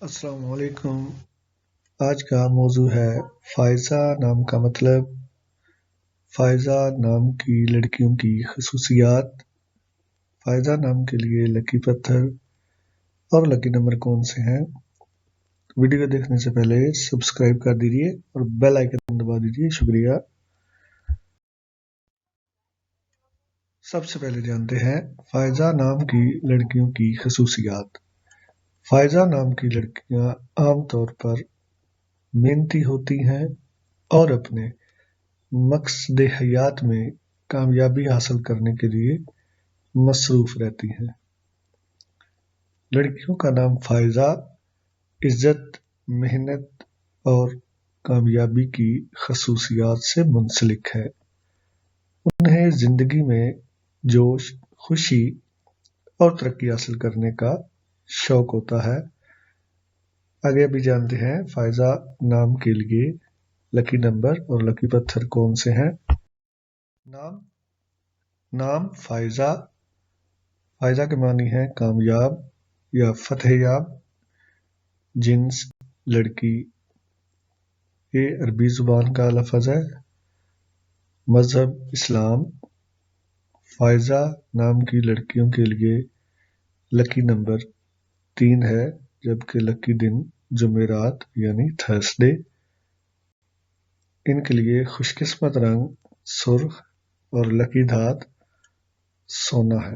السلام علیکم۔ آج کا موضوع ہے فائزہ نام کا مطلب، فائزہ نام کی لڑکیوں کی خصوصیات، فائزہ نام کے لیے لکی پتھر اور لکی نمبر کون سے ہیں۔ ویڈیو دیکھنے سے پہلے سبسکرائب کر دیجیے اور بیل آئیکن دبا دیجیے، شکریہ۔ سب سے پہلے جانتے ہیں فائزہ نام کی لڑکیوں کی خصوصیات۔ فائزہ نام کی لڑکیاں عام طور پر محنتی ہوتی ہیں اور اپنے مقصد حیات میں کامیابی حاصل کرنے کے لیے مصروف رہتی ہیں۔ لڑکیوں کا نام فائزہ عزت، محنت اور کامیابی کی خصوصیات سے منسلک ہے۔ انہیں زندگی میں جوش، خوشی اور ترقی حاصل کرنے کا شوق ہوتا ہے۔ آگے بھی جانتے ہیں فائزہ نام کے لیے لکی نمبر اور لکی پتھر کون سے ہیں۔ نام فائزہ، فائزہ کے معنی ہیں کامیاب یا فتح یاب۔ جنس لڑکی، یہ عربی زبان کا لفظ ہے۔ مذہب اسلام۔ فائزہ نام کی لڑکیوں کے لیے لکی نمبر 3 ہے، جبکہ لکی دن جمعرات یعنی تھرسڈے۔ ان کے لیے خوش قسمت رنگ سرخ اور لکی دھات سونا ہے۔